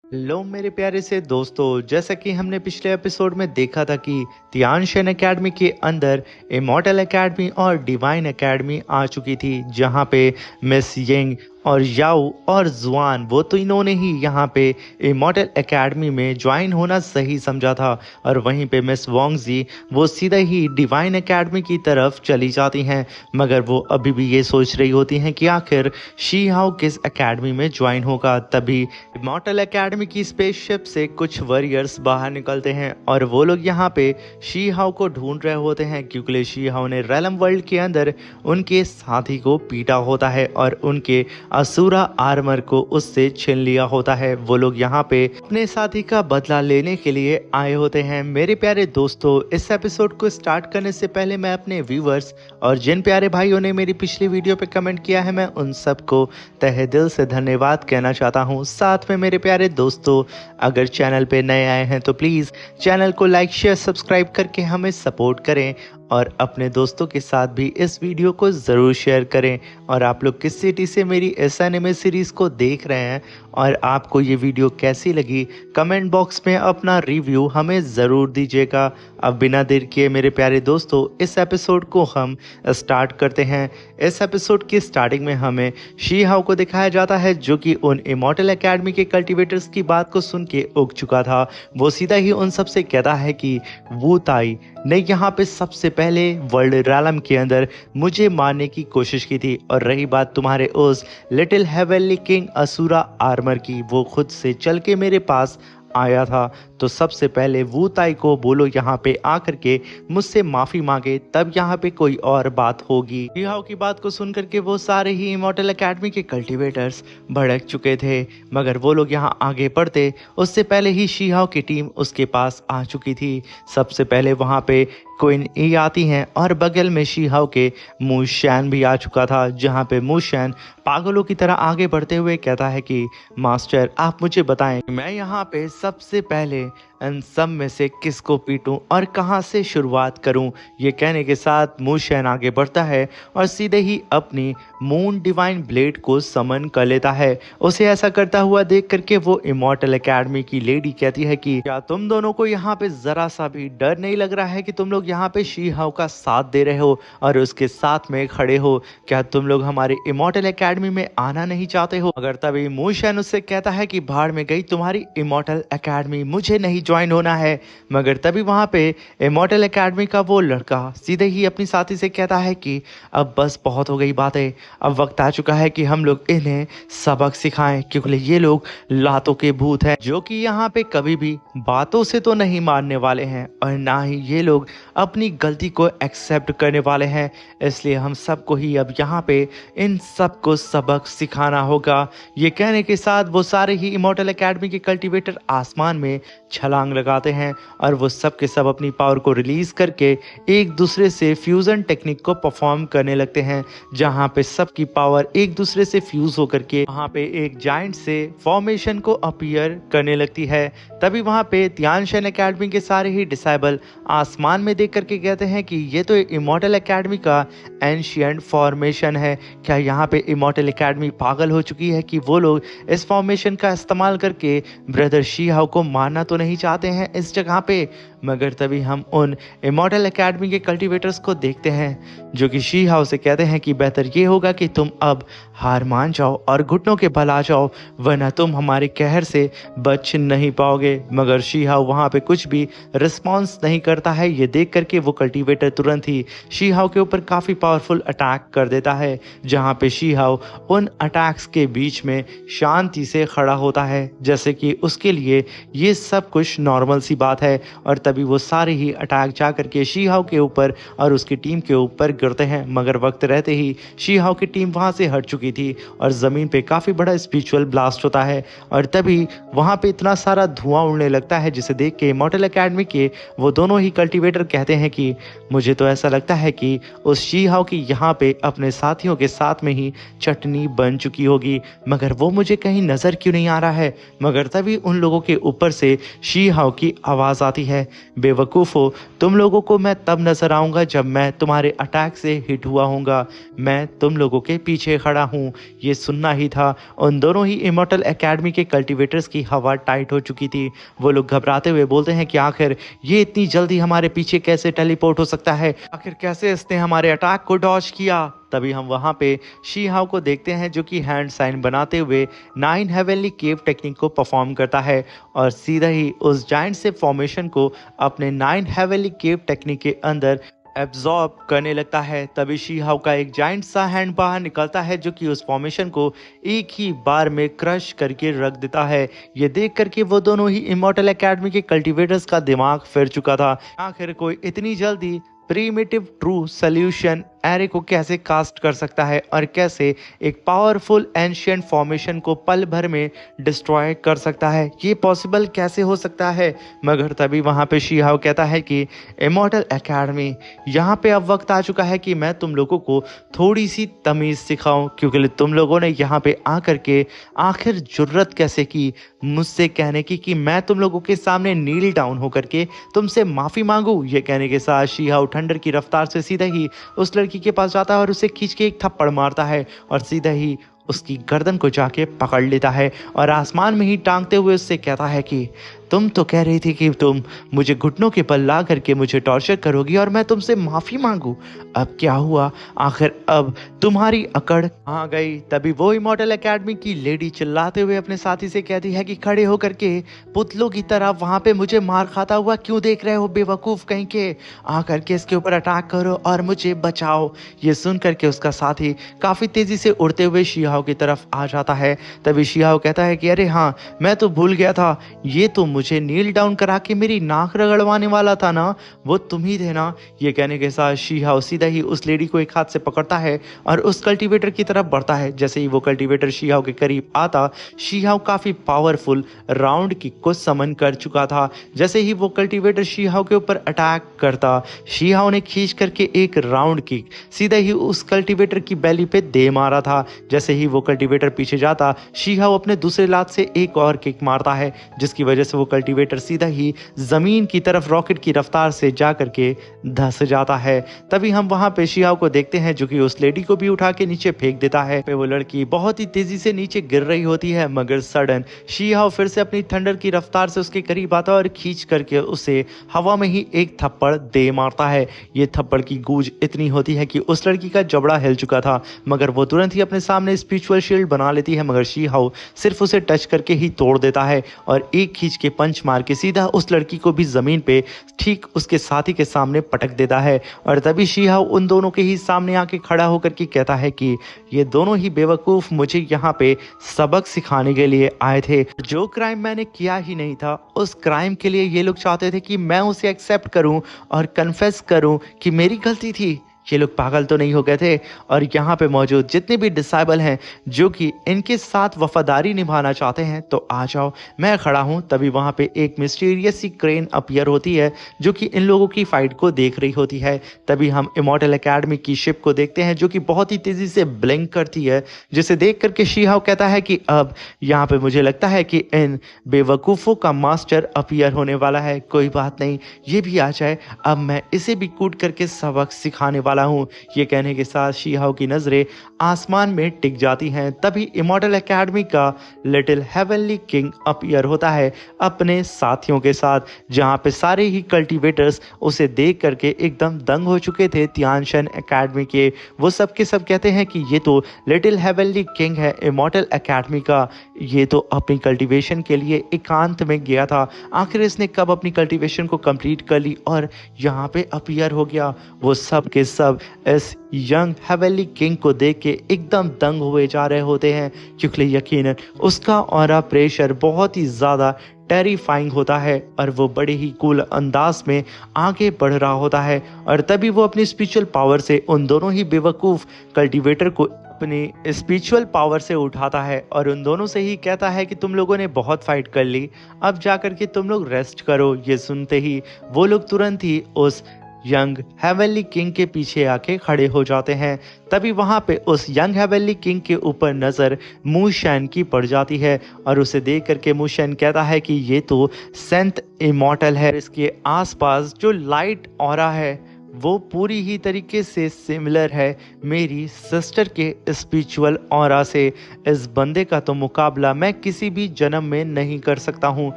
लो मेरे प्यारे से दोस्तों, जैसा कि हमने पिछले एपिसोड में देखा था कि तियानशन एकेडमी के अंदर इमॉर्टल एकेडमी और डिवाइन एकेडमी आ चुकी थी, जहां पे मिस यंग और याओ और जुआन वो तो इन्होंने ही यहाँ पे इमॉर्टल एकेडमी में ज्वाइन होना सही समझा था। और वहीं पे मिस वोंगजी वो सीधा ही डिवाइन एकेडमी की तरफ चली जाती हैं, मगर वो अभी भी ये सोच रही होती हैं कि आखिर शी हाओ किस एकेडमी में ज्वाइन होगा। तभी इमॉर्टल एकेडमी की स्पेसशिप से कुछ वॉरियर्स बाहर निकलते हैं और वो लोग यहाँ पे शी हाओ को ढूंढ रहे होते हैं, क्योंकि शी हाओ ने रेलम वर्ल्ड के अंदर उनके साथी को पीटा होता है और उनके असुरा आर्मर को उससे छीन लिया होता है। वो लोग यहाँ पे अपने साथी का बदला लेने के लिए आए होते हैं। मेरे प्यारे दोस्तों, इस एपिसोड को स्टार्ट करने से पहले मैं अपने व्यूवर्स और जिन प्यारे भाइयों ने मेरी पिछली वीडियो पे कमेंट किया है, मैं उन सबको तहे दिल से धन्यवाद कहना चाहता हूँ। साथ में मेरे प्यारे दोस्तों, अगर चैनल पे नए आए हैं तो प्लीज़ चैनल को लाइक शेयर सब्सक्राइब करके हमें सपोर्ट करें और अपने दोस्तों के साथ भी इस वीडियो को ज़रूर शेयर करें। और आप लोग किस सिटी से मेरी इस एनिमे सीरीज़ को देख रहे हैं और आपको ये वीडियो कैसी लगी, कमेंट बॉक्स में अपना रिव्यू हमें ज़रूर दीजिएगा। अब बिना देर किए मेरे प्यारे दोस्तों, इस एपिसोड को हम स्टार्ट करते हैं। इस एपिसोड की स्टार्टिंग में हमें शी हाओ को दिखाया जाता है, जो कि उन इमॉर्टल एकेडमी के कल्टिवेटर्स की बात को सुन के उग चुका था। वो सीधा ही उन सबसे कहता है कि वू ताई ने यहाँ पे सबसे पहले वर्ल्ड रैलम के अंदर मुझे मारने की कोशिश की थी, और रही बात तुम्हारे उस लिटिल हेवनली किंग असुरा आर्मर की, वो खुद से चल के मेरे पास आया था। तो सबसे पहले वू ताई को बोलो यहाँ पे आकर के मुझसे माफी मांगे, तब यहाँ पे कोई और बात होगी। शी हाओ की बात को सुनकर के वो सारे ही इमॉर्टल एकेडमी के कल्टिवेटर्स भड़क चुके थे, मगर वो लोग यहाँ आगे बढ़ते उससे पहले ही शी हाओ की टीम उसके पास आ चुकी थी। सबसे पहले वहाँ पे क्वीन ई आती हैं और बगल में शी हाओ के मू शैन भी आ चुका था, जहाँ पे मू शैन पागलों की तरह आगे बढ़ते हुए कहता है कि मास्टर आप मुझे बताएं, मैं यहाँ पे सबसे पहले इन सब में से किसको पीटूं और कहां से शुरुआत करूं। ये कहने के साथ मू शैन आगे बढ़ता है और सीधे ही अपनी मून डिवाइन ब्लेड को समन कर लेता है। उसे ऐसा करता हुआ देख करके वो इमॉर्टल एकेडमी की लेडी कहती है कि क्या तुम दोनों को यहाँ पे जरा सा भी डर नहीं लग रहा है कि तुम लोग यहाँ पे शी हाओ का साथ दे रहे हो और उसके साथ में खड़े हो? क्या तुम लोग हमारे इमॉर्टल एकेडमी में आना नहीं चाहते हो? मगर तभी मू शैन उससे कहता है कि भाड़ में गई तुम्हारी इमॉर्टल एकेडमी, मुझे नहीं ज्वाइन होना है। मगर तभी वहां पे इमॉर्टल एकेडमी का वो लड़का सीधे ही अपनी साथी से कहता है कि अब बस बहुत हो गई बातें, अब वक्त आ चुका है कि हम लोग इन्हें सबक सिखाएं, क्योंकि ये लोग लातों के भूत हैं जो कि यहाँ पे कभी भी बातों से तो नहीं मारने वाले हैं और ना ही ये लोग अपनी गलती को एक्सेप्ट करने वाले हैं। इसलिए हम सबको ही अब यहाँ पे इन सबको सबक सिखाना होगा। ये कहने के साथ वो सारे ही इमॉर्टल एकेडमी के कल्टिवेटर आसमान में छलांग लगाते हैं और वो सब के सब अपनी पावर को रिलीज करके एक दूसरे से फ्यूजन टेक्निक को परफॉर्म करने लगते हैं, जहां पे सबकी पावर एक दूसरे से फ्यूज होकर के वहां पे एक जायंट से फॉर्मेशन को अपीयर करने लगती है। तभी वहां पे तियानशन एकेडमी के सारे ही डिसाइबल आसमान में देख करके कहते हैं कि ये तो इमॉर्टल एकेडमी का एंशिएंट फॉर्मेशन है। क्या यहाँ पे इमॉर्टल एकेडमी पागल हो चुकी है कि वो लोग इस फॉर्मेशन का इस्तेमाल करके ब्रदर शी हाओ को मारना तो नहीं चाहते हैं इस जगह पे? मगर तभी हम उन इमॉर्टल एकेडमी के कल्टिवेटर्स को देखते हैं, जो कि शी हाओ से कहते हैं कि बेहतर ये होगा कि तुम अब हार मान जाओ और घुटनों के बल आ जाओ, वरना तुम हमारे कहर से बच नहीं पाओगे। मगर शी हाओ वहाँ पे कुछ भी रिस्पॉन्स नहीं करता है। ये देख करके वो कल्टिवेटर तुरंत ही शी हाओ के ऊपर काफ़ी पावरफुल अटैक कर देता है, जहाँ पे शी हाओ उन अटैक्स के बीच में शांति से खड़ा होता है, जैसे कि उसके लिए ये सब कुछ नॉर्मल सी बात है। और तभी वो सारे ही अटैक जा करके शी हाओ के ऊपर और उसकी टीम के ऊपर गिरते हैं, मगर वक्त रहते ही शी हाओ की टीम वहाँ से हट चुकी थी और ज़मीन पे काफ़ी बड़ा स्पिरिचुअल ब्लास्ट होता है। और तभी वहाँ पे इतना सारा धुआं उड़ने लगता है, जिसे देख के इमॉर्टल एकेडमी के वो दोनों ही कल्टिवेटर कहते हैं कि मुझे तो ऐसा लगता है कि उस शी हाओ की यहाँ पे अपने साथियों के साथ में ही चटनी बन चुकी होगी, मगर वो मुझे कहीं नज़र क्यों नहीं आ रहा है? मगर तभी उन लोगों के ऊपर से शी हाओ की आवाज़ आती है बेवकूफ़ो, तुम लोगों को मैं तब नजर आऊंगा जब मैं तुम्हारे अटैक से हिट हुआ हूँगा। मैं तुम लोगों के पीछे खड़ा हूँ। ये सुनना ही था। उन दोनों ही इमॉर्टल एकेडमी के कल्टीवेटर्स की हवा टाइट हो चुकी थी। वो लोग घबराते हुए बोलते हैं कि आखिर ये इतनी जल्दी हमारे पीछे कैसे टेलीपोर्ट हो सकता है, आखिर कैसे इसने हमारे अटैक को डॉज किया। तभी हम वहां पे शी हाओ को देखते हैं जो कि हैंड साइन बनाते हुए 9 हेवनली केव टेक्निक को परफॉर्म करता है और सीधा ही उस जाइंट से फॉर्मेशन को अपने 9 हेवनली केव टेक्निक के अंदर एब्जॉर्ब करने लगता है। तभी शी हाउ का एक जाइंट सा हैंड बाहर निकलता है जो कि उस फॉर्मेशन को एक ही बार में क्रश करके रख देता है। ये देख करके वो दोनों ही इमॉर्टल एकेडमी के कल्टीवेटर्स का दिमाग फिर चुका था। आखिर कोई इतनी जल्दी प्रीमिटिव ट्रू सॉल्यूशन एरे को कैसे कास्ट कर सकता है और कैसे एक पावरफुल एंशिएंट फॉर्मेशन को पल भर में डिस्ट्रॉय कर सकता है, ये पॉसिबल कैसे हो सकता है। मगर तभी वहाँ पे शी हाओ कहता है कि इमॉर्टल एकेडमी, यहाँ पे अब वक्त आ चुका है कि मैं तुम लोगों को थोड़ी सी तमीज़ सिखाऊं, क्योंकि तुम लोगों ने यहाँ पे आकर के आखिर जुर्रत कैसे की मुझसे कहने की कि मैं तुम लोगों के सामने नील डाउन होकर के तुमसे माफ़ी मांगू। ये कहने के साथ शी हाओ ठंडर की रफ्तार से सीधा ही उस लड़की के पास जाता है और उसे खींच के एक थप्पड़ मारता है और सीधा ही उसकी गर्दन को जाके पकड़ लेता है और आसमान में ही टांगते हुए उससे कहता है कि तुम तो कह रही थी कि तुम मुझे घुटनों के बल ला करके मुझे टॉर्चर करोगी और मैं तुमसे माफ़ी मांगू। अब क्या हुआ, आखिर अब तुम्हारी अकड़ आ गई। तभी वो इमॉर्टल एकेडमी की लेडी चिल्लाते हुए अपने साथी से कहती है कि खड़े होकर के पुतलों की तरह वहाँ पे मुझे मार खाता हुआ क्यों देख रहे हो बेवकूफ़ कहीं के, आ करके इसके ऊपर अटैक करो और मुझे बचाओ। ये सुन करके उसका साथी काफ़ी तेज़ी से उड़ते हुए शी हाओ की तरफ आ जाता है। तभी शी हाओ कहता है कि अरे हाँ, मैं तो भूल गया था, ये तो मुझे नील डाउन करा के मेरी नाक रगड़वाने वाला था ना, वो तुम ही थे ना। ये कहने के साथ शी हाओ सीधा ही उस लेडी को एक हाथ से पकड़ता है और उस कल्टीवेटर की तरफ बढ़ता है। जैसे ही वो कल्टीवेटर शी हाओ के करीब आता, शी हाओ काफी पावरफुल राउंड किक को समन कर चुका था। जैसे ही वो कल्टीवेटर शी हाओ के ऊपर अटैक करता, शी हाओ ने खींच करके एक राउंड किक सीधा ही उस कल्टीवेटर की बैली पे दे मारा था। जैसे ही वो कल्टीवेटर पीछे जाता, शी हाओ अपने दूसरे लात से एक और किक मारता है, जिसकी वजह से वो कल्टीवेटर सीधा ही जमीन की तरफ रॉकेट की रफ्तार से जा करके धंस जाता है। तभी हम वहां पे शी हाओ को देखते हैं जो कि उस लेडी को भी उठा के नीचे फेंक देता है। पे वो लड़की बहुत ही तेजी से नीचे गिर रही होती है, मगर सडन शी हाओ फिर से अपनी थंडर की रफ्तार से उसके करीब आता है और खींच करके उसे हवा में ही एक थप्पड़ दे मारता है। ये थप्पड़ की गूंज इतनी होती है कि उस लड़की का जबड़ा हिल चुका था, मगर वो तुरंत ही अपने सामने स्पिरिचुअल शील्ड बना लेती है। मगर शी हाओ सिर्फ उसे टच करके ही तोड़ देता है और एक खींच के पंच मार के सीधा उस लड़की को भी जमीन पे ठीक उसके साथी के सामने पटक देता है। और तभी शी हाओ उन दोनों के ही सामने आके खड़ा होकर के कहता है कि ये दोनों ही बेवकूफ मुझे यहाँ पे सबक सिखाने के लिए आए थे। जो क्राइम मैंने किया ही नहीं था, उस क्राइम के लिए ये लोग चाहते थे कि मैं उसे एक्सेप्ट करूं और कन्फेस करूं कि मेरी गलती थी। ये लोग पागल तो नहीं हो गए थे। और यहाँ पे मौजूद जितने भी डिसाइबल हैं जो कि इनके साथ वफादारी निभाना चाहते हैं, तो आ जाओ, मैं खड़ा हूँ। तभी वहाँ पे एक मिस्टीरियस सी क्रेन अपीयर होती है जो कि इन लोगों की फाइट को देख रही होती है। तभी हम इमॉर्टल एकेडमी की शिप को देखते हैं जो कि बहुत ही तेजी से ब्लिंक करती है, जिसे देख करके शी हाओ कहता है कि अब यहाँ पे मुझे लगता है कि इन बेवकूफ़ों का मास्टर अपीयर होने वाला है। कोई बात नहीं, ये भी आ जाए, अब मैं इसे भी कूट करके सबक सिखाने वाला हूं। ये कहने के साथ शी हाओ की नजरें आसमान में टिक जाती हैं। तभी इमॉर्टल एकेडमी का लिटिल हेवनली किंग अपीयर होता है अपने साथियों के साथ, जहां पे सारे ही कल्टीवेटर्स उसे देख करके एकदम दंग हो चुके थे। तियानशन एकेडमी के वो सब के सब कहते हैं कि ये तो लिटिल हेवनली किंग है इमॉर्टल एकेडमी का, ये तो अपनी कल्टीवेशन के लिए एकांत में गया था, आखिर इसने कब अपनी कल्टीवेशन को कंप्लीट कर ली और यहाँ पे अपीयर हो गया। वो सब के सब इस यंग हेवनली किंग को देख के एकदम दंग हुए जा रहे होते हैं, क्योंकि यकीनन उसका ऑरा प्रेशर बहुत ही ज़्यादा टेरिफाइंग होता है और वो बड़े ही कूल अंदाज में आगे बढ़ रहा होता है। और तभी वो अपनी स्पिरिचुअल पावर से उन दोनों ही बेवकूफ़ कल्टीवेटर को अपनी स्पिरिचुअल पावर से उठाता है और उन दोनों से ही कहता है कि तुम लोगों ने बहुत फाइट कर ली, अब जाकर के तुम लोग रेस्ट करो। ये सुनते ही वो लोग तुरंत ही उस यंग हेवनली किंग के पीछे आके खड़े हो जाते हैं। तभी वहां पे उस यंग हेवनली किंग के ऊपर नजर मूशैन की पड़ जाती है और उसे देख करके मूशैन कहता है कि ये तो सेंथ इमॉर्टल है। इसके आसपास जो लाइट ऑरा है वो पूरी ही तरीके से सिमिलर है मेरी सिस्टर के स्पिरिचुअल ऑरा से। इस बंदे का तो मुकाबला मैं किसी भी जन्म में नहीं कर सकता हूँ,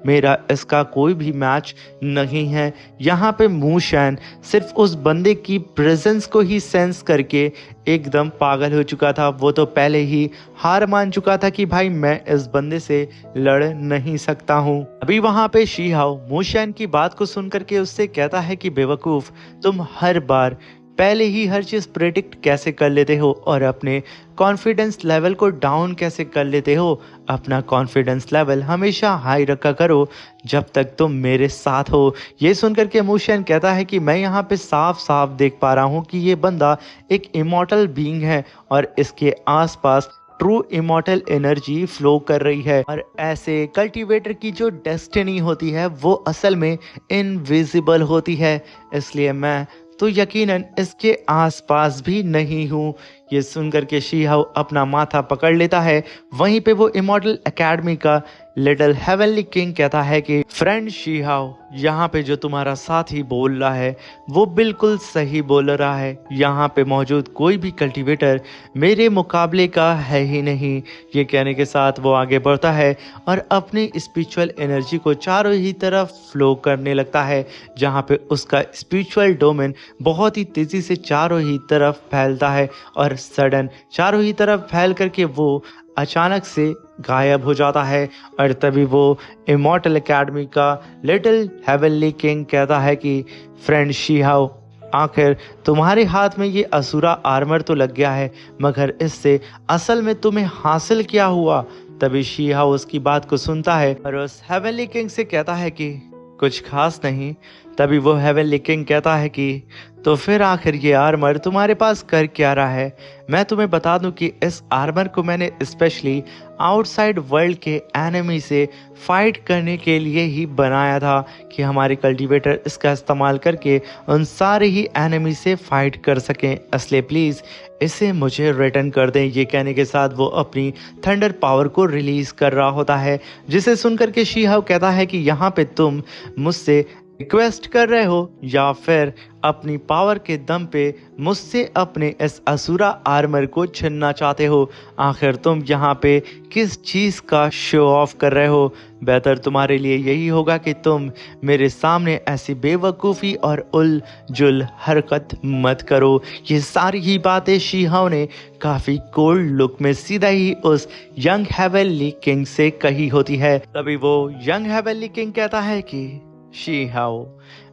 मेरा इसका कोई भी मैच नहीं है। यहाँ पे मूशैन सिर्फ उस बंदे की प्रेजेंस को ही सेंस करके एकदम पागल हो चुका था। वो तो पहले ही हार मान चुका था कि भाई मैं इस बंदे से लड़ नहीं सकता हूँ। अभी वहां पे शीहाओ मूशैन की बात को सुन करके उससे कहता है कि बेवकूफ, तुम हर बार पहले ही हर चीज प्रेडिक्ट कैसे कर लेते हो और अपने कॉन्फिडेंस लेवल को डाउन कैसे कर लेते हो। अपना कॉन्फिडेंस लेवल हमेशा हाई रखा करो जब तक तुम मेरे साथ हो। ये सुनकर के मूशैन कहता है कि मैं यहाँ पे साफ साफ देख पा रहा हूँ कि ये बंदा एक इमॉर्टल बीइंग है और इसके आसपास ट्रू इमॉर्टल एनर्जी फ्लो कर रही है और ऐसे कल्टीवेटर की जो डेस्टिनी होती है वो असल में इनविजिबल होती है, इसलिए मैं तो यकीनन इसके आसपास भी नहीं हूँ। ये सुनकर के शीहाओ अपना माथा पकड़ लेता है। वहीं पे वो इमॉर्टल एकेडमी का लिटिल हेवनली किंग कहता है कि फ्रेंड शीहाओ, यहाँ पे जो तुम्हारा साथी बोल रहा है वो बिल्कुल सही बोल रहा है। यहाँ पे मौजूद कोई भी कल्टीवेटर मेरे मुकाबले का है ही नहीं। ये कहने के साथ वो आगे बढ़ता है और अपनी स्पिरिचुअल एनर्जी को चारों ही तरफ फ्लो करने लगता है, जहाँ पे उसका स्पिरिचुअल डोमेन बहुत ही तेजी से चारों ही तरफ फैलता है और सडन चारों ही तरफ फैल करके वो अचानक से गायब हो जाता है। और तभी वो इमॉर्टल एकेडमी का लिटिल हेवनली किंग कहता है कि फ्रेंड शीहाओ, आखिर तुम्हारे हाथ में ये असुरा आर्मर तो लग गया है, मगर इससे असल में तुम्हें हासिल क्या हुआ। तभी शीहाओ उसकी बात को सुनता है और उस हेवनली किंग से कहता है कि कुछ खास नहीं। तभी वो हेवनली किंग कहता है कि तो फिर आखिर ये आर्मर तुम्हारे पास कर क्या रहा है। मैं तुम्हें बता दूं कि इस आर्मर को मैंने स्पेशली आउटसाइड वर्ल्ड के एनिमी से फाइट करने के लिए ही बनाया था कि हमारे कल्टीवेटर इसका इस्तेमाल करके उन सारे ही एनिमी से फाइट कर सकें, इसलिए प्लीज़ इसे मुझे रिटर्न कर दें। ये कहने के साथ वो अपनी थंडर पावर को रिलीज कर रहा होता है, जिसे सुनकर के शीहाओ कहता है कि यहाँ पे तुम मुझसे रिक्वेस्ट कर रहे हो या फिर अपनी पावर के दम पे मुझसे अपने इस असुरा आर्मर को छीनना चाहते हो। आखिर तुम यहाँ पे किस चीज़ का शो ऑफ कर रहे हो। बेहतर तुम्हारे लिए यही होगा कि तुम मेरे सामने ऐसी बेवकूफ़ी और उल जुल हरकत मत करो। ये सारी ही बातें शीहाओ ने काफ़ी कोल्ड लुक में सीधा ही उस यंग हेवनली किंग से कही होती है। तभी वो यंग हेवनली किंग कहता है कि शीहाओ,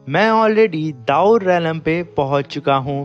मैं ऑलरेडी दाऊर रैलम पे पहुंच चुका हूं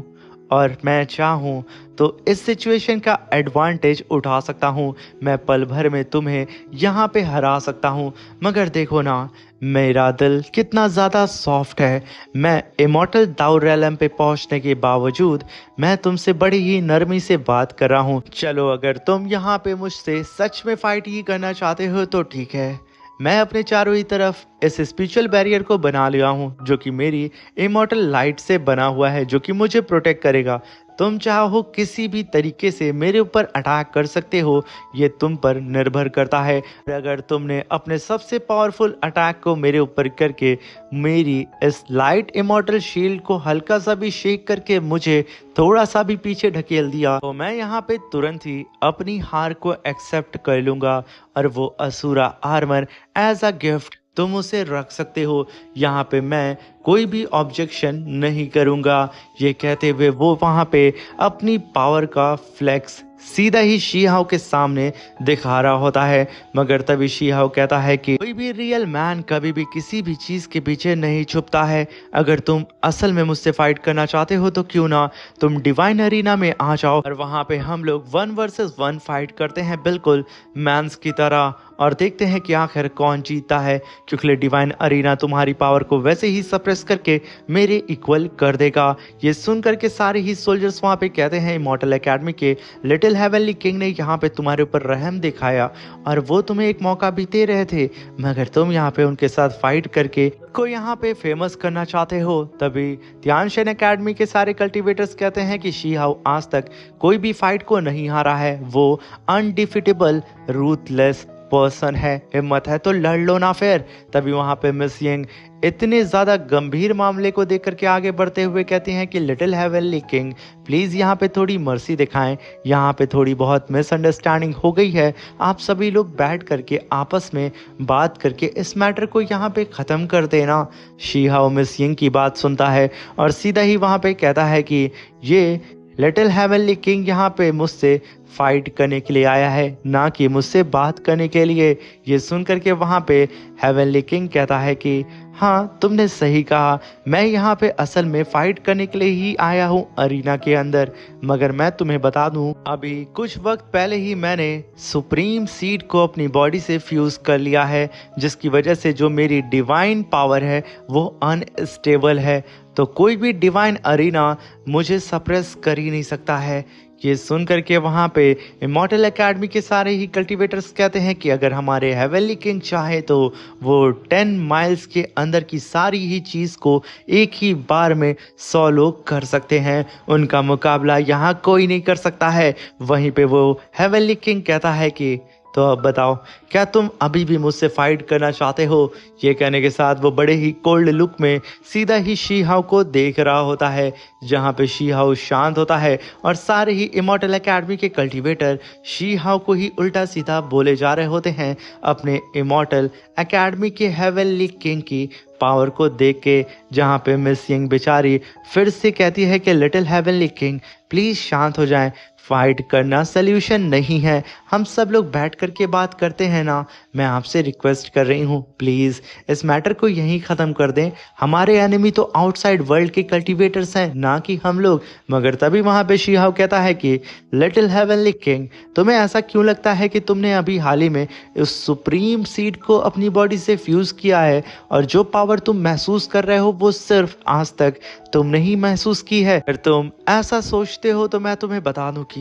और मैं चाहूं तो इस सिचुएशन का एडवांटेज उठा सकता हूं। मैं पल भर में तुम्हें यहाँ पे हरा सकता हूं, मगर देखो ना मेरा दिल कितना ज़्यादा सॉफ्ट है। मैं इमॉर्टल दाऊर रैलम पे पहुंचने के बावजूद मैं तुमसे बड़ी ही नरमी से बात कर रहा हूं। चलो अगर तुम यहाँ पे मुझसे सच में फाइट ही करना चाहते हो तो ठीक है, मैं अपने चारों ही तरफ इस स्पिरिचुअल बैरियर को बना लिया हूँ जो कि मेरी इमॉर्टल लाइट से बना हुआ है, जो कि मुझे प्रोटेक्ट करेगा। तुम चाहो किसी भी तरीके से मेरे ऊपर अटैक कर सकते हो, ये तुम पर निर्भर करता है। अगर तुमने अपने सबसे पावरफुल अटैक को मेरे ऊपर करके मेरी इस लाइट इमॉर्टल शील्ड को हल्का सा भी शेक करके मुझे थोड़ा सा भी पीछे ढकेल दिया तो मैं यहाँ पे तुरंत ही अपनी हार को एक्सेप्ट कर लूँगा और वो असुरा आर्मर एज अ गिफ्ट तुम उसे रख सकते हो। यहाँ पे मैं कोई भी ऑब्जेक्शन नहीं करूँगा। ये कहते हुए वो वहाँ पे अपनी पावर का फ्लेक्स सीधा ही शीहाओ के सामने दिखा रहा होता है, मगर तभी शीहाओ कहता है कि कोई भी रियल मैन कभी भी किसी भी चीज़ के पीछे नहीं छुपता है। अगर तुम असल में मुझसे फाइट करना चाहते हो तो क्यों ना तुम डिवाइन अरीना में आ जाओ और वहाँ पे हम लोग 1 वर्सेस 1 फाइट करते हैं बिल्कुल मैंस की तरह और देखते हैं कि आखिर कौन जीतता है, क्योंकि डिवाइन अरीना तुम्हारी पावर को वैसे ही सप्रेस सप्रेस करके मेरे इक्वल कर देगा। ये सुन करके सारे ही सोल्जर्स वहाँ पे कहते हैं इमॉर्टल एकेडमी के लिटिल हेवनली किंग ने यहाँ पे तुम्हारे ऊपर रहम दिखाया और वो तुम्हें एक मौका भी दे रहे थे, मगर तुम यहाँ पे उनके साथ फाइट करके को यहाँ पे फेमस करना चाहते हो। तभी तियानशेन एकेडमी के सारे कल्टिवेटर्स कहते हैं कि शी हाउ आज तक कोई भी फाइट को नहीं हारा है, वो अनडिफिटेबल रूथलेस पर्सन है, हिम्मत है तो लड़ लो ना फिर। तभी वहां पे मिस यंग इतने ज्यादा गंभीर मामले को देख करके आगे बढ़ते हुए कहती हैं कि लिटिल हेवनली किंग प्लीज यहाँ पे थोड़ी मर्सी दिखाएं, यहाँ पे थोड़ी बहुत मिसअंडरस्टैंडिंग हो गई है, आप सभी लोग बैठ करके आपस में बात करके इस मैटर को यहाँ पे ख़त्म कर देना। शी हाउ मिस यंग की बात सुनता है और सीधा ही वहाँ पे कहता है कि ये लिटिल हेवनली किंग यहाँ पे मुझसे फाइट करने के लिए आया है, ना कि मुझसे बात करने के लिए। ये सुन करके वहाँ पे हेवनली किंग कहता है कि हाँ तुमने सही कहा, मैं यहाँ पे असल में फाइट करने के लिए ही आया हूँ अरीना के अंदर, मगर मैं तुम्हें बता दूँ अभी कुछ वक्त पहले ही मैंने सुप्रीम सीड को अपनी बॉडी से फ्यूज कर लिया है, जिसकी वजह से जो मेरी डिवाइन पावर है वो अनस्टेबल है, तो कोई भी डिवाइन अरीना मुझे सप्रेस कर ही नहीं सकता है। ये सुन करके वहाँ पे इमॉर्टल एकेडमी के सारे ही कल्टिवेटर्स कहते हैं कि अगर हमारे हेवनली किंग चाहे तो वो 10 माइल्स के अंदर की सारी ही चीज़ को एक ही बार में 100 लोग कर सकते हैं, उनका मुकाबला यहाँ कोई नहीं कर सकता है। वहीं पे वो हेवनली किंग कहता है कि तो अब बताओ क्या तुम अभी भी मुझसे फाइट करना चाहते हो। ये कहने के साथ वो बड़े ही कोल्ड लुक में सीधा ही शी हाउ को देख रहा होता है, जहाँ पे शी हाउ शांत होता है और सारे ही इमॉर्टल एकेडमी के कल्टिवेटर शी हाउ को ही उल्टा सीधा बोले जा रहे होते हैं अपने इमॉर्टल एकेडमी के हेवनली किंग की पावर को देख के, जहाँ पे मिस यंग बेचारी फिर से कहती है कि लिटिल हेवनली किंग प्लीज शांत हो जाएं, फाइट करना सल्यूशन नहीं है, हम सब लोग बैठ करके बात करते हैं ना, मैं आपसे रिक्वेस्ट कर रही हूँ प्लीज़ इस मैटर को यहीं ख़त्म कर दें। हमारे एनिमी तो आउटसाइड वर्ल्ड के कल्टिवेटर्स हैं, ना कि हम लोग। मगर तभी वहाँ पे शी हाउ कहता है कि लिटिल हेवनली किंग तुम्हें ऐसा क्यों लगता है कि तुमने अभी हाल ही में उस सुप्रीम सीड को अपनी बॉडी से फ्यूज़ किया है और जो पावर तुम महसूस कर रहे हो वो सिर्फ आज तक तुमने ही महसूस की है। अगर तुम ऐसा सोचते हो तो मैं तुम्हें बता दूं कि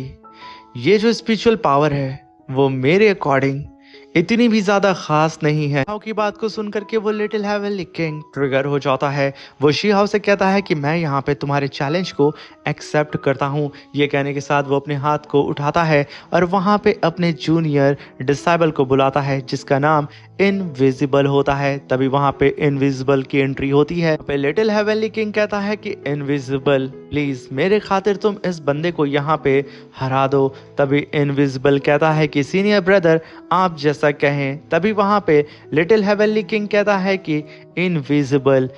ये जो स्पिरिचुअल पावर है वो मेरे अकॉर्डिंग इतनी भी ज्यादा खास नहीं है। हाउ की बात को सुन करके वो लिटिल हेवनली किंग ट्रिगर हो जाता है। वो शी हाउ से कहता है कि मैं यहाँ पे तुम्हारे चैलेंज को एक्सेप्ट करता हूँ। ये कहने के साथ वो अपने हाथ को उठाता है और वहाँ पे अपने जूनियर डिसाइबल को बुलाता है जिसका नाम इनविजिबल होता है। तभी वहाँ पे इनविजिबल की एंट्री होती है। पे लिटिल हेवनली किंग कहता है कि इनविजिबल प्लीज मेरे खातिर तुम इस बंदे को यहाँ पे हरा दो। तभी इनविजिबल कहता है कि सीनियर ब्रदर आप जैसा कहें। तभी वहाँ पे लिटिल हेवनली किंग कहता है कि इनविजिबल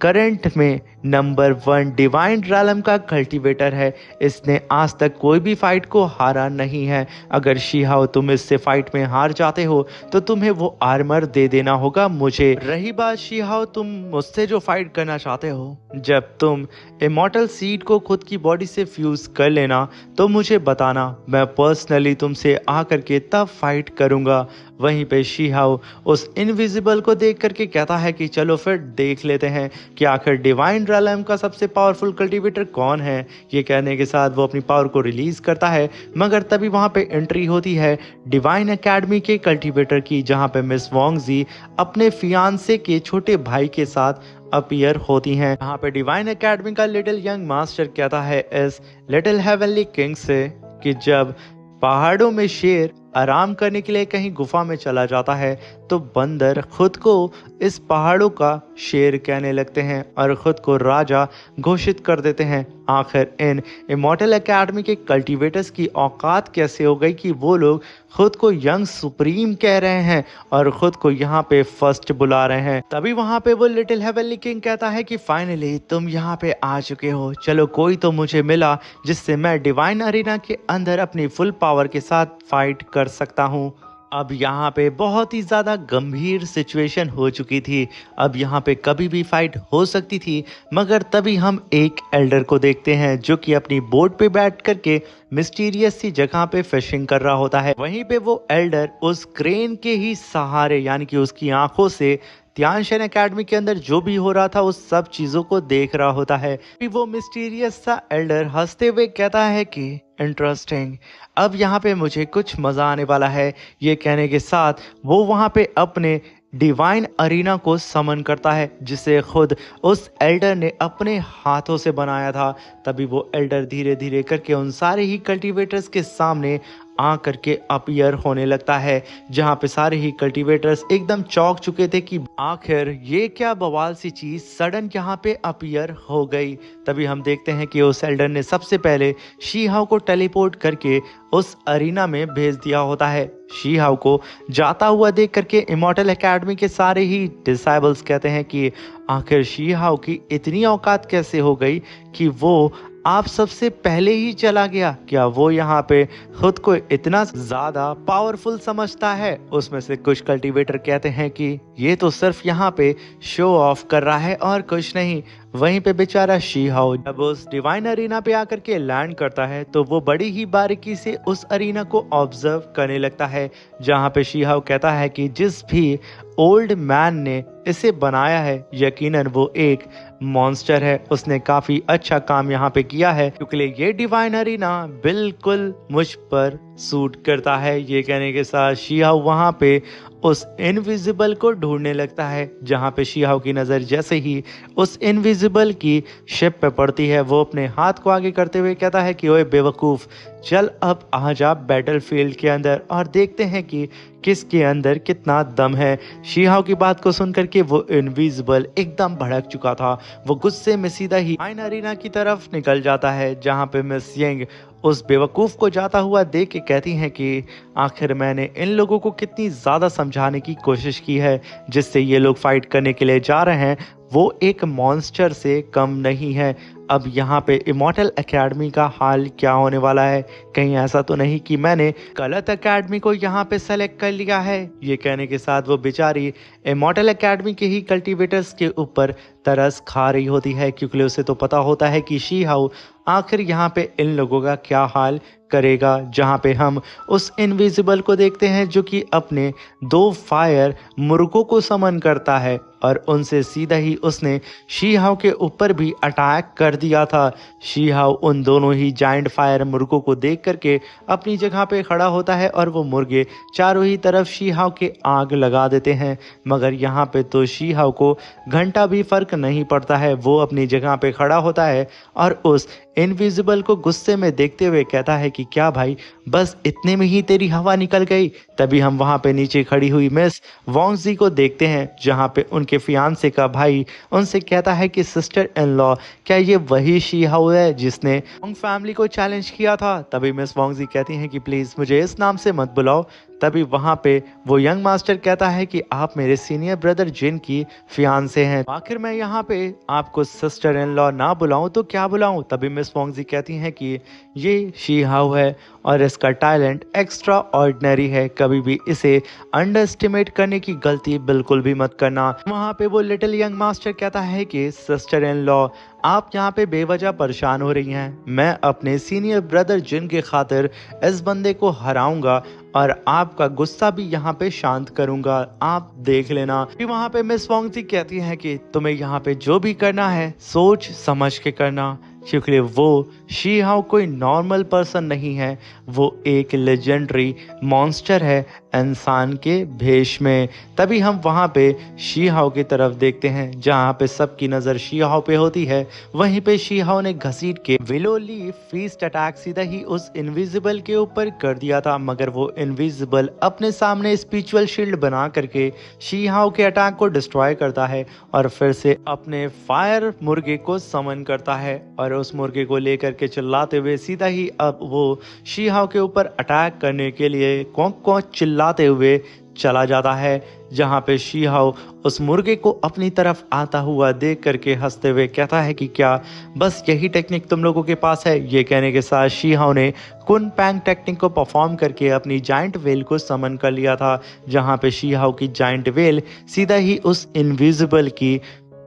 करंट में नंबर 1 डिवाइन रैलम का कल्टिवेटर है, इसने आज तक कोई भी फाइट को हारा नहीं है। अगर शी हाउ तुम इससे फाइट में हार जाते हो तो तुम्हें वो आर्मर दे देना होगा मुझे। रही बात शी हाउ तुम मुझसे जो फाइट करना चाहते हो, जब तुम इमॉर्टल सीड को खुद की बॉडी से फ्यूज कर लेना तो मुझे बताना, मैं पर्सनली तुमसे आकर के तब फाइट करूंगा। वहीं पे शी हाउ उस इनविजिबल को देख करके कहता है कि चलो फिर देख लेते हैं कि आखिर डिवाइन रैलम का सबसे पावरफुल कल्टिवेटर कौन है। ये कहने के साथ वो अपनी पावर को रिलीज करता है। मगर तभी वहां पे एंट्री होती है डिवाइन एकेडमी के कल्टिवेटर की, जहां पे मिस वोंगजी अपने फियांसे के छोटे भाई के साथ अपीयर होती हैं। यहाँ पे डिवाइन एकेडमी का लिटिल यंग मास्टर कहता है इस लिटिल हेवनली किंग से कि जब पहाड़ों में शेर आराम करने के लिए कहीं गुफा में चला जाता है तो बंदर खुद को इस पहाड़ों का शेर कहने लगते हैं और खुद को राजा घोषित कर देते हैं। आखिर इन इमॉर्टल एकेडमी के कल्टिवेटर्स की औकात कैसे हो गई कि वो लोग खुद को यंग सुप्रीम कह रहे हैं और खुद को यहाँ पे फर्स्ट बुला रहे हैं। तभी वहाँ पे वो लिटिल हेवनली किंग कहता है कि फाइनली तुम यहाँ पे आ चुके हो, चलो कोई तो मुझे मिला जिससे मैं डिवाइन अरीना के अंदर अपनी फुल पावर के साथ फाइट कर सकता हूँ। अब यहाँ पे बहुत ही ज़्यादा गंभीर सिचुएशन हो चुकी थी। अब यहाँ पे कभी भी फाइट हो सकती थी। मगर तभी हम एक एल्डर को देखते हैं जो कि अपनी बोट पे बैठ करके मिस्टीरियस सी जगह पे फिशिंग कर रहा होता है। वहीं पे वो एल्डर उस क्रेन के ही सहारे यानी कि उसकी आंखों से तियानशेन एकेडमी के अंदर जो भी हो रहा था उस सब चीजों को देख रहा होता है। फिर वो मिस्टीरियस सा एल्डर हंसते हुए कहता है कि इंटरेस्टिंग, अब यहाँ पे मुझे कुछ मजा आने वाला है। ये कहने के साथ वो वहाँ पे अपने डिवाइन अरीना को समन करता है, जिसे खुद उस एल्डर ने अपने हाथों से बनाया था। तभी वो एल्डर धीरे धीरे करके उन सारे ही कल्टीवेटर्स के सामने आ करके अपीयर होने लगता है, जहाँ पे सारे ही कल्टीवेटर्स एकदम चौंक चुके थे कि आखिर ये क्या बवाल सी चीज सडन यहाँ पे अपीयर हो गई। तभी हम देखते हैं कि उस एल्डर ने सबसे पहले शीहाओ को टेलीपोर्ट करके उस अरीना में भेज दिया होता है। शीहाओ को जाता हुआ देख करके इमॉर्टल एकेडमी के सारे ही डिसाइबल्स कहते हैं कि आखिर शीहाओ की इतनी औकात कैसे हो गई कि वो आप सबसे पहले ही चला गया। क्या वो यहाँ पे खुद को इतना ज्यादा पावरफुल समझता है? उसमें से कुछ कल्टीवेटर कहते हैं कि ये तो सिर्फ यहाँ पे शो ऑफ कर रहा है और कुछ नहीं। वहीं पे बेचारा शीहाओ जब उस डिवाइन अरीना पे आकर के लैंड करता है तो वो बड़ी ही बारीकी से उस अरीना को ऑब्जर्व करने लगता है, जहाँ पे शीहाओ कहता है कि जिस भी ओल्ड मैन ने इसे बनाया है यकीनन वो एक मॉन्स्टर है। उसने काफी अच्छा काम यहाँ पे किया है क्योंकि ये डिवाइन अरीना बिल्कुल मुझ पर सूट करता है। ये कहने के साथ शीहाओ वहाँ पे उस इनविजिबल को ढूंढने लगता है, जहाँ पे शीहाओ की नज़र जैसे ही उस इनविजिबल की शिप पे पड़ती है वो अपने हाथ को आगे करते हुए कहता है कि ओए बेवकूफ़, चल अब आ जा बैटलफील्ड के अंदर और देखते हैं कि किसके अंदर कितना दम है। शीहाओ की बात को सुनकर के वो इनविजिबल एकदम भड़क चुका था। वो गुस्से में सीधा ही आइन अरीना की तरफ निकल जाता है, जहाँ पे मिस यंग उस बेवकूफ़ को जाता हुआ देख के कहती हैं कि आखिर मैंने इन लोगों को कितनी ज़्यादा समझाने की कोशिश की है, जिससे ये लोग फाइट करने के लिए जा रहे हैं वो एक मॉन्स्टर से कम नहीं है। अब यहाँ पे इमॉर्टल एकेडमी का हाल क्या होने वाला है? कहीं ऐसा तो नहीं कि मैंने गलत एकेडमी को यहाँ पे सेलेक्ट कर लिया है? ये कहने के साथ वो बेचारी इमॉर्टल एकेडमी के ही कल्टीवेटर्स के ऊपर तरस खा रही होती है, क्योंकि उसे तो पता होता है कि शीहाओ आखिर यहाँ पे इन लोगों का क्या हाल करेगा। जहाँ पे हम उस इनविजिबल को देखते हैं जो कि अपने 2 फायर मुर्गों को समन करता है और उनसे सीधा ही उसने शीहाओ के ऊपर भी अटैक कर दिया था। शीहाओ उन दोनों ही जाइंट फायर मुर्गों को देख करके अपनी जगह पे खड़ा होता है और वो मुर्गे चारों ही तरफ शीहाओ के आग लगा देते हैं, मगर यहाँ पे तो शीहाओ को घंटा भी फर्क नहीं पड़ता है। वो अपनी जगह पे खड़ा होता है और उस इनविजिबल को गुस्से में देखते हुए कहता है कि क्या भाई, बस इतने में ही तेरी हवा निकल गई? तभी हम वहाँ पे नीचे खड़ी हुई मिस वोंगजी को देखते हैं, जहाँ पे उनके फियांसे का भाई उनसे कहता है कि सिस्टर इन लॉ, क्या ये वही शीहाओ है जिसने वोंग फैमिली को चैलेंज किया था? तभी मिस वोंगजी कहती हैं कि प्लीज़ मुझे इस नाम से मत बुलाओ। तभी वहाँ पे वो यंग मास्टर कहता है कि आप मेरे सीनियर ब्रदर जिन की फियांसे हैं, आखिर मैं यहाँ पे आपको सिस्टर इन लॉ ना बुलाऊं तो क्या बुलाऊं? तभी मिस वोंगजी कहती हैं कि ये शीहाओ है और इसका टैलेंट एक्स्ट्रा ऑर्डिनरी है, कभी भी इसे अंडर एस्टिमेट करने की गलती बिल्कुल भी मत करना। वहाँ पे वो लिटिल यंग मास्टर कहता है कि सिस्टर इन लॉ, आप यहाँ पे बेवजह परेशान हो रही हैं। मैं अपने सीनियर ब्रदर जिन के खातिर इस बंदे को हराऊंगा और आपका गुस्सा भी यहाँ पे शांत करूंगा, आप देख लेना। फिर वहाँ पे मिस वोंगजी कहती है कि तुम्हें यहाँ पे जो भी करना है सोच समझ के करना, क्योंकि वो शीहाओ कोई नॉर्मल पर्सन नहीं है, वो एक लेजेंडरी मॉन्स्टर है इंसान के भेष में। तभी हम वहाँ पे शीहाओ की तरफ देखते हैं, जहाँ पे सबकी नज़र शीहाओ पे होती है। वहीं पे शीहाओ ने घसीट के विलो लीफ फीस्ट अटैक सीधा ही उस इनविजिबल के ऊपर कर दिया था, मगर वो इनविजिबल अपने सामने स्पिरिचुअल शील्ड बना करके शीहाओ के अटैक को डिस्ट्रॉय करता है और फिर से अपने फायर मुर्गे को समन करता है और उस मुर्गे को लेकर के चिल्लाते हुए सीधा ही अब वो शीहाओ के ऊपर अटैक करने के लिए कौंक कौंक चिल्लाते हुए चला जाता है, जहाँ पे शीहाओ उस मुर्गे को अपनी तरफ आता हुआ देख करके हंसते हुए कहता है कि क्या बस यही टेक्निक तुम लोगों के पास है? ये कहने के साथ शीहाओ ने कुन पैंग टेक्निक को परफॉर्म करके अपनी जाइंट वेल को समन कर लिया था, जहाँ पे शीहाओ की जाइंट वेल सीधा ही उस इनविजिबल की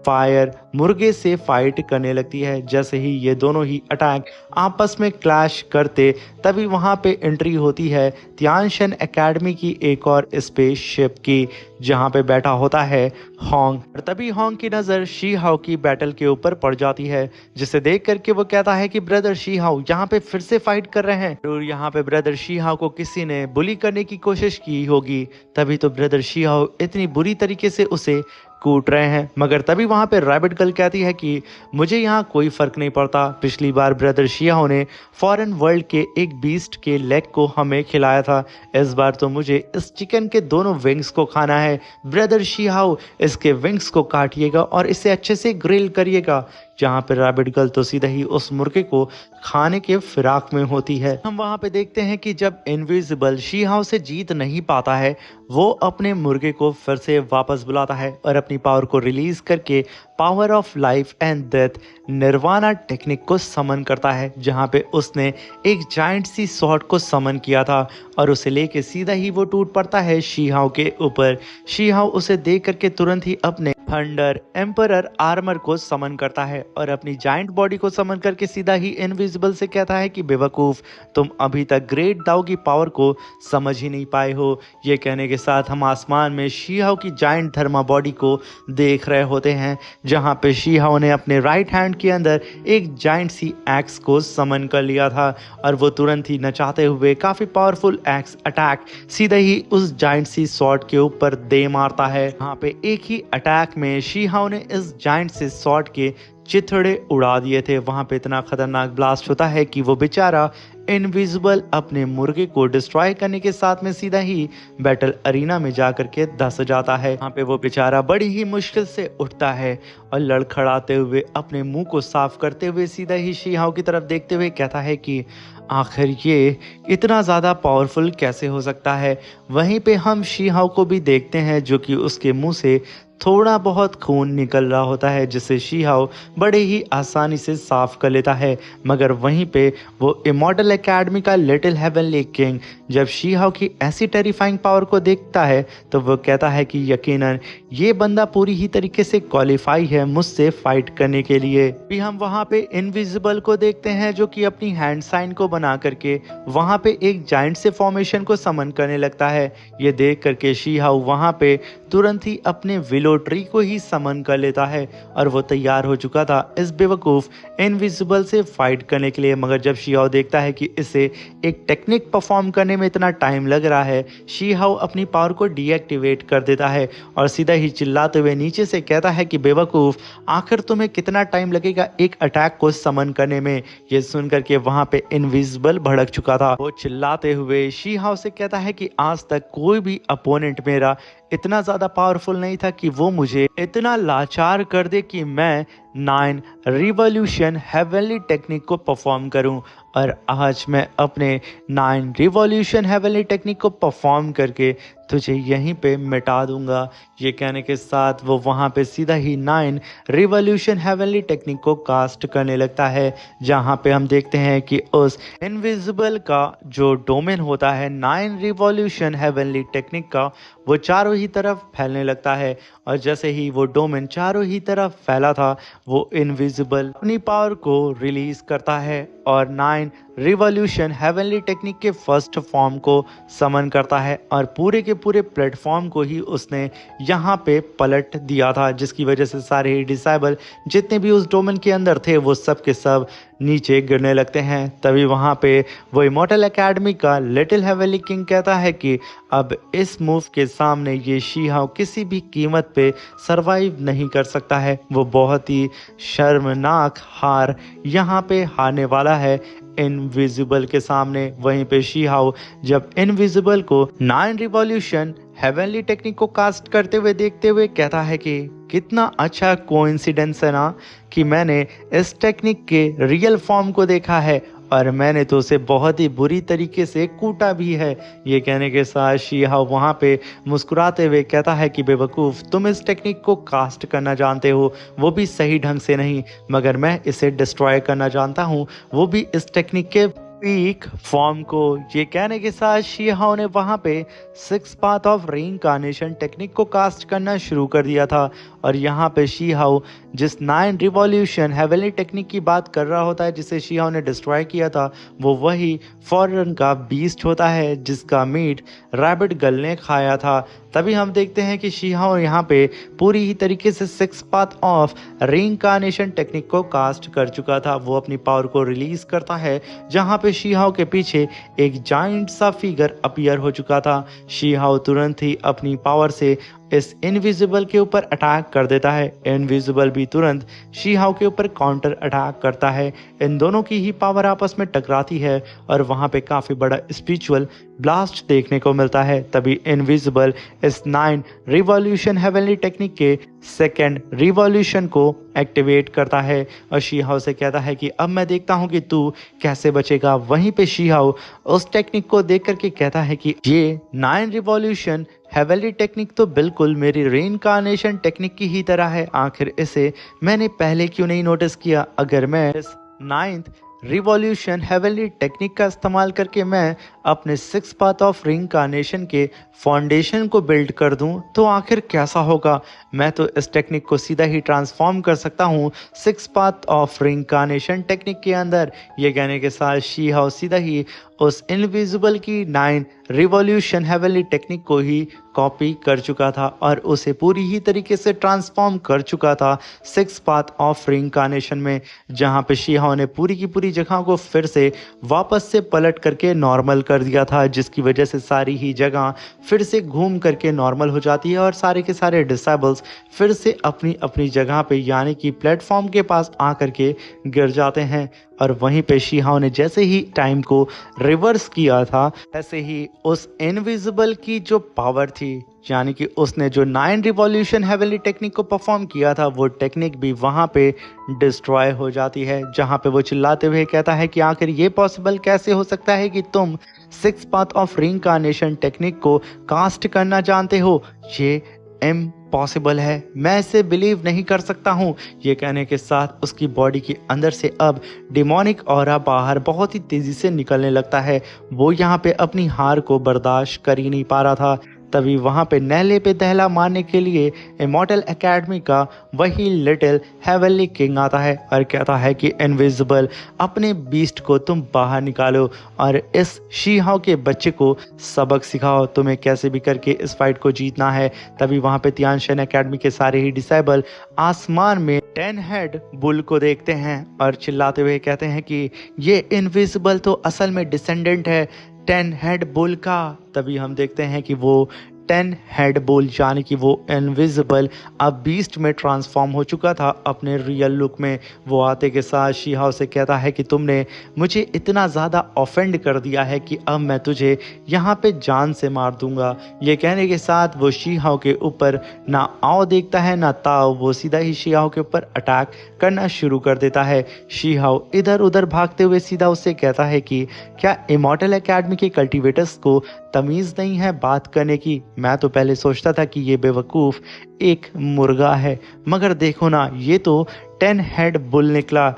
फायर मुर्गे से फाइट करने लगती है। जैसे ही ये दोनों ही अटैक आपस में क्लैश करते तभी वहाँ पे एंट्री होती है तियानशन एकेडमी की एक और स्पेसशिप की, जहाँ पे बैठा होता है होंग। और तभी होंग की नज़र शी हाओ की बैटल के ऊपर पड़ जाती है, जिसे देख करके वो कहता है कि ब्रदर शी हाओ यहाँ पे फिर से फाइट कर रहे हैं। और यहाँ पे ब्रदर शी हाओ को किसी ने बुली करने की कोशिश की होगी, तभी तो ब्रदर शी हाओ इतनी बुरी तरीके से उसे कूट रहे हैं। मगर तभी वहां पे रैबिट गर्ल कहती है कि मुझे यहाँ कोई फर्क नहीं पड़ता, पिछली बार ब्रदर शियाओ ने फॉरेन वर्ल्ड के एक बीस्ट के लेग को हमें खिलाया था, इस बार तो मुझे इस चिकन के दोनों विंग्स को खाना है। ब्रदर शियाओ इसके विंग्स को काटिएगा और इसे अच्छे से ग्रिल करिएगा। जहाँ पे रैबिट गर्ल तो सीधा ही उस मुर्गे को खाने के फिराक में होती है। हम वहाँ पे देखते हैं कि जब इनविजिबल शी हाओ से जीत नहीं पाता है, वो अपने मुर्गे को फिर से वापस बुलाता है और अपनी पावर को रिलीज करके power of life and death nirvana technique को समन करता है, जहाँ पे उसने एक जायंट सी सॉर्ड को समन किया था और उसे लेके सीधा ही वो टूट पड़ता है शी हाओ के ऊपर। शी हाओ उसे देख करके तुरंत ही अपने थंडर एम्परर आर्मर को समन करता है और अपनी जायंट बॉडी को समन करके सीधा ही इनविजिबल से कहता है कि बेवकूफ, तुम अभी तक ग्रेट दाओ की पावर को समझ ही नहीं पाए हो। ये कहने के साथ हम आसमान में शी हाओ की जायंट थर्मा बॉडी को देख रहे होते हैं, जहां पे शी हाओ ने अपने राइट हैंड के अंदर एक जायंट सी एक्स को समन कर लिया था और वो तुरंत ही नचाते हुए काफी पावरफुल एक्स अटैक सीधा ही उस जायंट सी सॉर्ड के ऊपर दे मारता है। यहाँ पे एक ही अटैक में शी हाओ ने इस जायंट से सॉर्ड के चिथड़े उड़ा दिए थे। वहां पे इतना खतरनाक ब्लास्ट होता है कि वो बेचारा इनविजिबल अपने मुर्गे को डिस्ट्रॉय करने के साथ में सीधा ही बैटल अरीना में जाकर के धंस जाता है। वहाँ पे वो बेचारा बड़ी ही मुश्किल से उठता है और लड़खड़ाते हुए अपने मुंह को साफ करते हुए सीधा ही शी हाओ की तरफ देखते हुए कहता है कि आखिर ये इतना ज़्यादा पावरफुल कैसे हो सकता है। वहीं पे हम शी हाओ को भी देखते हैं जो कि उसके मुंह से थोड़ा बहुत खून निकल रहा होता है, जिसे शी हाओ बड़े ही आसानी से साफ कर लेता है। मगर वहीं पे वो इमॉर्टल एकेडमी का लिटिल हेवनली किंग जब शी हाओ की ऐसी टेरिफाइंग पावर को देखता है तो वो कहता है कि यकीनन ये बंदा पूरी ही तरीके से क्वालिफाई है मुझसे फाइट करने के लिए। भी हम वहाँ पे इनविजिबल को देखते हैं जो कि अपनी हैंड साइन को बना करके वहाँ पे एक जायंट से फॉर्मेशन को समन करने लगता है। ये देख करके शी हाओ वहाँ पे तुरंत ही अपने विलो ट्री को ही समन कर लेता है और वो तैयार हो चुका था इस बेवकूफ इनविजिबल से फाइट करने के लिए। मगर जब शी हाओ देखता है कि इसे एक टेक्निक परफॉर्म करने में इतना टाइम लग रहा है, शी हाओ अपनी पावर को डीएक्टिवेट कर देता है और सीधा ही चिल्लाते हुए नीचे से कहता है कि बेवकूफ, आखिर तुम्हें कितना टाइम लगेगा एक अटैक को समन करने में। ये सुनकर के वहां पे इनविजिबल भड़क चुका था। वो चिल्लाते हुए शी हाओ से कहता है कि आज तक कोई भी अपोनेंट मेरा इतना ज्यादा पावरफुल नहीं था कि वो मुझे इतना लाचार कर दे कि मैं 9 रिवॉल्यूशन हेवनली टेक्निक को परफॉर्म करूं। और आज मैं अपने 9 रिवॉल्यूशन हेवनली टेक्निक को परफॉर्म करके तुझे यहीं पे मिटा दूंगा। ये कहने के साथ वो वहाँ पे सीधा ही 9 रिवॉल्यूशन हेवनली टेक्निक को कास्ट करने लगता है, जहाँ पे हम देखते हैं कि उस इनविजिबल का जो डोमेन होता है 9 रिवॉल्यूशन हेवनली टेक्निक का, वो चारों ही तरफ फैलने लगता है। और जैसे ही वो डोमेन चारों ही तरफ फैला था, वो इनविजिबल अपनी पावर को रिलीज करता है और 9 रिवॉल्यूशन हेवनली टेक्निक के फर्स्ट फॉर्म को समन करता है और पूरे के पूरे प्लेटफॉर्म को ही उसने यहाँ पे पलट दिया था, जिसकी वजह से सारे ही डिसाइबल जितने भी उस डोमेन के अंदर थे वो सब के सब नीचे गिरने लगते हैं। तभी वहाँ पे वो इमॉर्टल एकेडमी का लिटिल हेवनली किंग कहता है कि अब इस मूव के सामने ये शी हाओ किसी भी कीमत पे सरवाइव नहीं कर सकता है। वो बहुत ही शर्मनाक हार यहाँ पे हारने वाला है इनविजिबल के सामने। वहीं पे शी हाओ जब इनविजिबल को 9 रिवॉल्यूशन हेवनली टेक्निक को कास्ट करते हुए देखते हुए कहता है कि कितना अच्छा कोइंसिडेंस है ना कि मैंने इस टेक्निक के रियल फॉर्म को देखा है और मैंने तो उसे बहुत ही बुरी तरीके से कूटा भी है। ये कहने के साथ शी हाओ वहाँ पे मुस्कुराते हुए कहता है कि बेवकूफ़, तुम इस टेक्निक को कास्ट करना जानते हो, वो भी सही ढंग से नहीं, मगर मैं इसे डिस्ट्रॉय करना जानता हूँ, वो भी इस टेक्निक के पीक फॉर्म को। ये कहने के साथ शीहाओ ने वहां पे six path of reincarnation technique को कास्ट करना शुरू कर दिया था। और यहाँ पे शीहाओ जिस 9 रिवॉल्यूशन हेवनली टेक्निक की बात कर रहा होता है, जिसे शीहाओ ने डिस्ट्रॉय किया था, वो वही फॉरन का बीस्ट होता है जिसका मीट रैबिट गर्ल ने खाया था। तभी हम देखते हैं कि शीहाओ यहाँ पे पूरी ही तरीके से six path of reincarnation technique को कास्ट कर चुका था। वो अपनी पावर को रिलीज करता है, जहाँ पे शीहाओ के पीछे एक जाइंट सा फिगर अपीयर हो चुका था। शीहाओ तुरंत ही अपनी पावर से इस इनविजिबल के ऊपर अटैक कर देता है। इनविजिबल भी तुरंत शीहाओ के ऊपर काउंटर अटैक करता है। इन दोनों की ही पावर आपस में टकराती है और वहां पे काफी बड़ा स्पिरिचुअल ब्लास्ट देखने को मिलता है। तभी इनविजिबल इस 9 रिवॉल्यूशन हेवनली टेक्निक के सेकेंड रिवॉल्यूशन को एक्टिवेट करता है और शीहाओ से कहता है कि अब मैं देखता हूं कि तू कैसे बचेगा। वहीं पे शीहाओ उस टेक्निक को देख करके कहता है कि ये 9 रिवॉल्यूशन हेवनली टेक्निक तो बिल्कुल मेरी रीइंकार्नेशन टेक्निक की ही तरह है। आखिर इसे मैंने पहले क्यों नहीं नोटिस किया? अगर मैं इस 9th रिवॉल्यूशन हेवनली टेक्निक का इस्तेमाल करके मैं अपने सिक्स पाथ ऑफ रीइंकार्नेशन के फाउंडेशन को बिल्ड कर दूं तो आखिर कैसा होगा? मैं तो इस टेक्निक को सीधा ही ट्रांसफॉर्म कर सकता हूं six path of reincarnation technique के अंदर। ये कहने के साथ शीहाओ सीधा ही उस इनविजिबल की 9 रिवॉल्यूशन हेवनली टेक्निक को ही कॉपी कर चुका था और उसे पूरी ही तरीके से ट्रांसफॉर्म कर चुका था सिक्स पाथ ऑफ रीइंकार्नेशन में, जहां पे शीहाओ ने पूरी की पूरी जगह को फिर से वापस से पलट करके नॉर्मल कर दिया था, जिसकी वजह से सारी ही जगह फिर से घूम करके नॉर्मल हो जाती है और सारे के सारे डिसेबल्स फिर से अपनी अपनी जगह पे यानी कि प्लेटफॉर्म के पास आकर के गिर जाते हैं। और वहीं पे शीहाओ ने जैसे ही टाइम को रिवर्स किया था, ऐसे ही उस इनविजिबल की जो पावर थी, यानी कि उसने जो 9 रिवॉल्यूशन हेवनली टेक्निक को परफॉर्म किया था, वो टेक्निक भी वहां पे डिस्ट्रॉय हो जाती है। जहां पे वो चिल्लाते हुए कहता है कि आखिर ये पॉसिबल कैसे हो सकता है कि तुम six path of reincarnation technique को कास्ट करना जानते हो? ये इम्पॉसिबल है, मैं इसे बिलीव नहीं कर सकता हूँ। ये कहने के साथ उसकी बॉडी के अंदर से अब डिमोनिक ऑरा बाहर बहुत ही तेजी से निकलने लगता है। वो यहाँ पे अपनी हार को बर्दाश्त कर ही नहीं पा रहा था। तभी वहाँ पे नहले पे दहला मारने के लिए इमॉर्टल एकेडमी का वही लिटिल हेवनली किंग आता है और कहता है कि इनविजिबल अपने बीस्ट को तुम बाहर निकालो और इस शीहाओ के बच्चे को सबक सिखाओ, तुम्हें कैसे भी करके इस फाइट को जीतना है। तभी वहाँ पे तियानशन एकेडमी के सारे ही डिसेबल आसमान में 10 हेड बुल को देखते हैं और चिल्लाते हुए कहते हैं कि ये इनविजिबल तो असल में डिसेंडेंट है 10 हेड बुल का। तभी हम देखते हैं कि वो 10 हेड बुल यानी कि वो इनविजिबल अब बीस्ट में ट्रांसफॉर्म हो चुका था अपने रियल लुक में। वो आते के साथ शीहाओ से कहता है कि तुमने मुझे इतना ज़्यादा ऑफेंड कर दिया है कि अब मैं तुझे यहाँ पे जान से मार दूंगा। ये कहने के साथ वो शीहाओ के ऊपर ना आओ देखता है ना ताओ, वो सीधा ही शीहाओ के ऊपर अटैक करना शुरू कर देता है। शीहाओ इधर उधर भागते हुए सीधा उससे कहता है कि क्या इमॉर्टल एकेडमी के कल्टिवेटर्स को तमीज़ नहीं है बात करने की? मैं तो पहले सोचता था कि ये बेवकूफ़ एक मुर्गा है, मगर देखो ना, ये तो 10 हेड बुल निकला।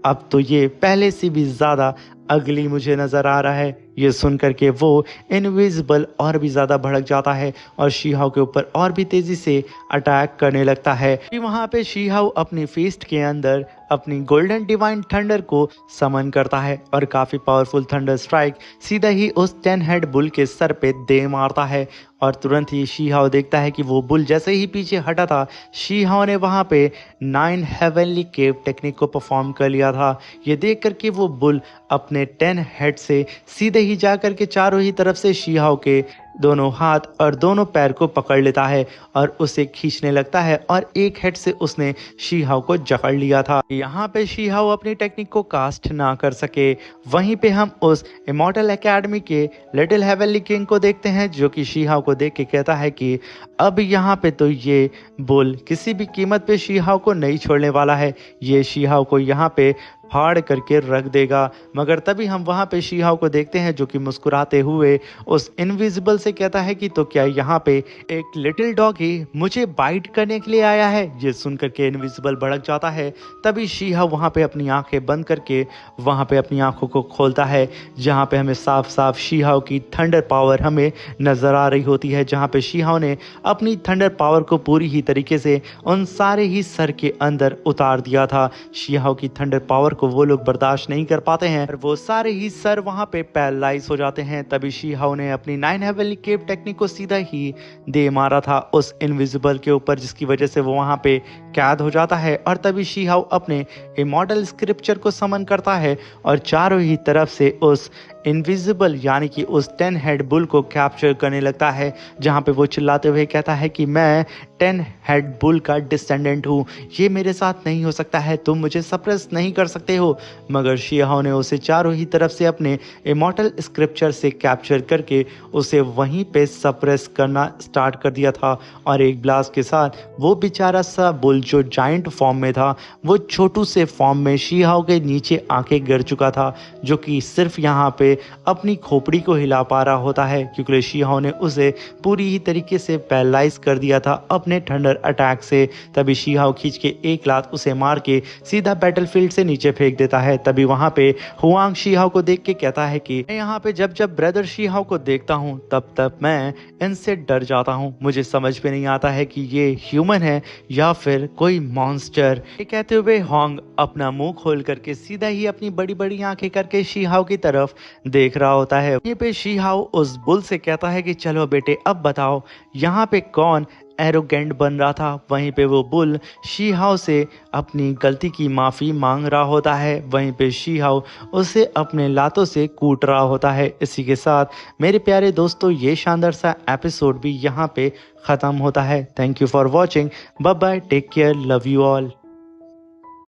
अब तो ये पहले से भी ज़्यादा अगली मुझे नज़र आ रहा है। ये सुन करके वो इनविजिबल और भी ज़्यादा भड़क जाता है और शीहाओ के ऊपर और भी तेज़ी से अटैक करने लगता है। वहाँ पे शीहाओ अपनी फीस्ट के अंदर अपनी गोल्डन डिवाइन थंडर को समन करता है और काफ़ी पावरफुल थंडर स्ट्राइक सीधा ही उस 10 हेड बुल के सर पे दे मारता है। और तुरंत ही शीहाओ देखता है कि वो बुल जैसे ही पीछे हटा था, शीहाओ ने वहाँ पे 9 हेवनली केव टेक्निक को परफॉर्म कर लिया था। ये देख करके वो बुल अपने 10 हेड से सीधे ही जा करके चारों ही तरफ से शीहाओ के दोनों हाथ और दोनों पैर को पकड़ लेता है और उसे खींचने लगता है और एक हेड से उसने शीहाओ को जकड़ लिया था। यहाँ पे शीहाओ अपनी टेक्निक को कास्ट ना कर सके। वहीं पे हम उस इमॉर्टल एकेडमी के लिटिल हेवनली किंग को देखते हैं, जो कि शीहाओ को देख के कहता है कि अब यहाँ पे तो ये बुल किसी भी कीमत पे शीहाओ को नहीं छोड़ने वाला है। ये शीहाओ को यहाँ पे फाड़ करके रख देगा। मगर तभी हम वहाँ पे शीहाओ को देखते हैं जो कि मुस्कुराते हुए उस इनविजिबल से से कहता है कि तो क्या यहाँ पे एक लिटिल डॉगी मुझे बाइट करने के लिए आया है। ये सुनकर के इनविजिबल भड़क जाता है। तभी शीहा वहाँ पे अपनी आंखें बंद करके वहाँ पे अपनी आंखों को खोलता है, जहाँ पे हमें साफ साफ शीहाओ की थंडर पावर हमें नजर आ रही होती है, जहाँ पे शीहाओ ने अपनी थंडर पावर को पूरी ही तरीके से उन सारे ही सर के अंदर उतार दिया था। शीहाओ की थंडर पावर को वो लोग बर्दाश्त नहीं कर पाते हैं और वो सारे ही सर वहाँ पे पैरालाइज हो जाते हैं। तभी शीहाओ ने अपनी 9 हेवनली केव टेक्निक को सीधा ही दे मारा था उस इनविजिबल के ऊपर, जिसकी वजह से वो वहाँ पे कैद हो जाता है। और तभी शीहाओ अपने इमॉर्टल स्क्रिप्चर को समन करता है और चारों ही तरफ से उस इनविजिबल यानी कि उस 10 हेड बुल को कैप्चर करने लगता है, जहाँ पे वो चिल्लाते हुए कहता है कि मैं 10 हेड बुल का डिसेंडेंट हूँ, ये मेरे साथ नहीं हो सकता है, तुम मुझे सप्रेस नहीं कर सकते हो। मगर शीहाओ ने उसे चारों ही तरफ से अपने इमॉर्टल स्क्रिप्चर से कैप्चर करके उसे वहीं पे सप्रेस करना स्टार्ट कर दिया था। और एक ब्लास्ट के साथ वो बेचारा सा बुल जो जाइंट फॉर्म में था वो छोटू से फॉर्म में शीहाओ के नीचे आके गिर चुका था, जो कि सिर्फ यहाँ पे अपनी खोपड़ी को हिला पा रहा होता है, क्योंकि शीहाओ ने उसे पूरी ही तरीके से पैरालाइज कर दिया था अपने थंडर अटैक से। तभी शीहाओ खींच के एक लात उसे मार के सीधा बैटलफील्ड से नीचे फेंक देता है। तभी वहां पे हुआंग शीहाओ को देख के कहता है कि मैं यहाँ पे जब जब ब्रदर शीहाओ को देखता हूँ तब तब मैं इनसे डर जाता हूँ, मुझे समझ में नहीं आता है कि ये ह्यूमन है या फिर कोई मॉन्स्टर। ये कहते हुए होंग अपना मुंह खोल करके सीधा ही अपनी बड़ी बड़ी आंखें करके शीहाओ की तरफ देख रहा होता है। ये पे शीहाओ उस बुल से कहता है कि चलो बेटे अब बताओ यहाँ पे कौन एरोगेंट बन रहा था। वहीं पे वो बुल शीहाओ से अपनी गलती की माफ़ी मांग रहा होता है। वहीं पे शीहाओ उसे अपने लातों से कूट रहा होता है। इसी के साथ मेरे प्यारे दोस्तों ये शानदार सा एपिसोड भी यहाँ पे ख़त्म होता है। Thank you for watching, bye bye, take care, love you all.